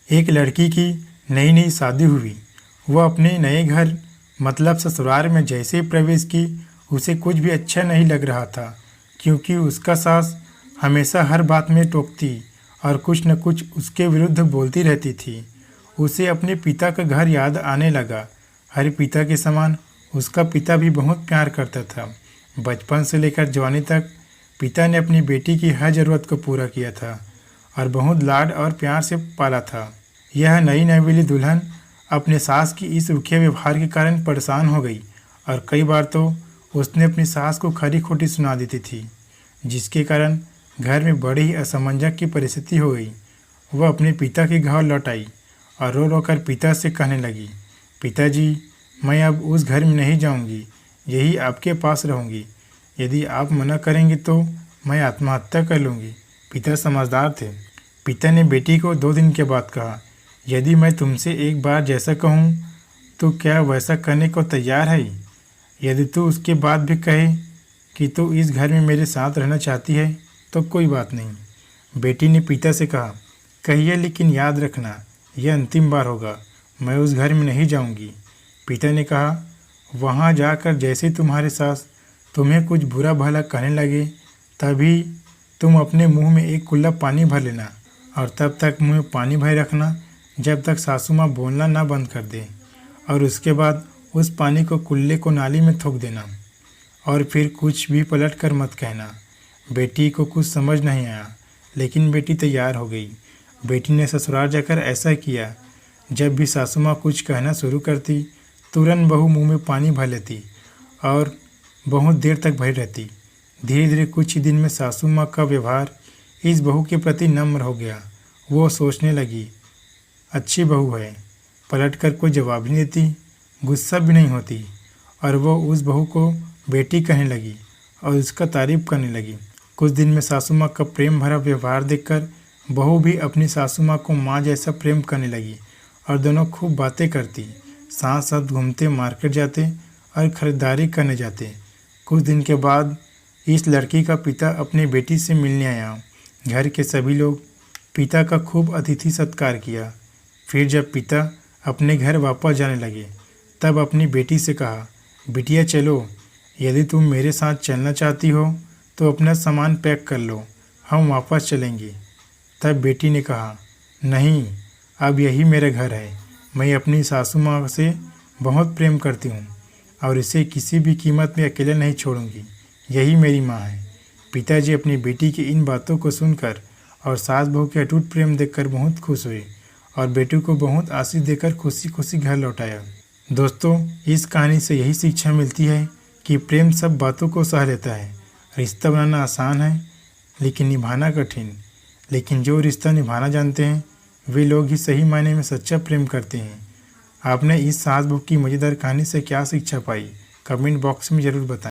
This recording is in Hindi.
एक लड़की की नई नई शादी हुई। वह अपने नए घर मतलब ससुराल में जैसे ही प्रवेश की उसे कुछ भी अच्छा नहीं लग रहा था, क्योंकि उसका सास हमेशा हर बात में टोकती और कुछ न कुछ उसके विरुद्ध बोलती रहती थी। उसे अपने पिता का घर याद आने लगा। हर पिता के समान उसका पिता भी बहुत प्यार करता था। बचपन से लेकर जवानी तक पिता ने अपनी बेटी की हर ज़रूरत को पूरा किया था और बहुत लाड और प्यार से पाला था। यह नई नवेली दुल्हन अपने सास की इस रुखे व्यवहार के कारण परेशान हो गई और कई बार तो उसने अपनी सास को खरी खोटी सुना देती थी, जिसके कारण घर में बड़ी ही असमंजस की परिस्थिति हो गई। वह अपने पिता के घर लौट आई और रो रो कर पिता से कहने लगी, पिताजी, मैं अब उस घर में नहीं जाऊंगी, यही आपके पास रहूंगी। यदि आप मना करेंगे तो मैं आत्महत्या कर लूँगी। पिता समझदार थे। पिता ने बेटी को 2 दिन के बाद कहा, यदि मैं तुमसे एक बार जैसा कहूँ तो क्या वैसा करने को तैयार है? यदि तू उसके बाद भी कहे कि तू इस घर में मेरे साथ रहना चाहती है तो कोई बात नहीं। बेटी ने पिता से कहा, कहिए, लेकिन याद रखना यह अंतिम बार होगा, मैं उस घर में नहीं जाऊंगी। पिता ने कहा, वहाँ जाकर जैसे तुम्हारे सास तुम्हें कुछ बुरा भला कहने लगे तभी तुम अपने मुंह में एक कुल्ला पानी भर लेना और तब तक मुंह में पानी भरे रखना जब तक सासू माँ बोलना ना बंद कर दे, और उसके बाद उस पानी को कुल्ले को नाली में थूक देना और फिर कुछ भी पलट कर मत कहना। बेटी को कुछ समझ नहीं आया, लेकिन बेटी तैयार हो गई। बेटी ने ससुराल जाकर ऐसा किया। जब भी सासू माँ कुछ कहना शुरू करती तुरंत बहू मुंह में पानी भर लेती और बहुत देर तक भरी रहती। धीरे धीरे कुछ ही दिन में सासू माँ का व्यवहार इस बहू के प्रति नम्र हो गया। वो सोचने लगी, अच्छी बहू है, पलट कर कोई जवाब नहीं देती, गुस्सा भी नहीं होती, और वो उस बहू को बेटी कहने लगी और उसका तारीफ करने लगी। कुछ दिन में सासू माँ का प्रेम भरा व्यवहार देखकर बहू भी अपनी सासू माँ को माँ जैसा प्रेम करने लगी और दोनों खूब बातें करती, साथ साथ घूमते, मार्केट जाते और ख़रीदारी करने जाते। कुछ दिन के बाद इस लड़की का पिता अपनी बेटी से मिलने आया। घर के सभी लोग पिता का खूब अतिथि सत्कार किया। फिर जब पिता अपने घर वापस जाने लगे तब अपनी बेटी से कहा, बिटिया चलो, यदि तुम मेरे साथ चलना चाहती हो तो अपना सामान पैक कर लो, हम वापस चलेंगे। तब बेटी ने कहा, नहीं, अब यही मेरा घर है, मैं अपनी सासू माँ से बहुत प्रेम करती हूँ और इसे किसी भी कीमत में अकेले नहीं छोड़ूंगी, यही मेरी माँ है। पिताजी अपनी बेटी की इन बातों को सुनकर और सास बहू के अटूट प्रेम देखकर बहुत खुश हुए और बेटी को बहुत आशीष देकर खुशी खुशी घर लौटाया। दोस्तों, इस कहानी से यही शिक्षा मिलती है कि प्रेम सब बातों को सह लेता है। रिश्ता बनाना आसान है लेकिन निभाना कठिन, लेकिन जो रिश्ता निभाना जानते हैं वे लोग ही सही मायने में सच्चा प्रेम करते हैं। आपने इस सास बहू की मज़ेदार कहानी से क्या शिक्षा पाई? कमेंट बॉक्स में ज़रूर बताएं।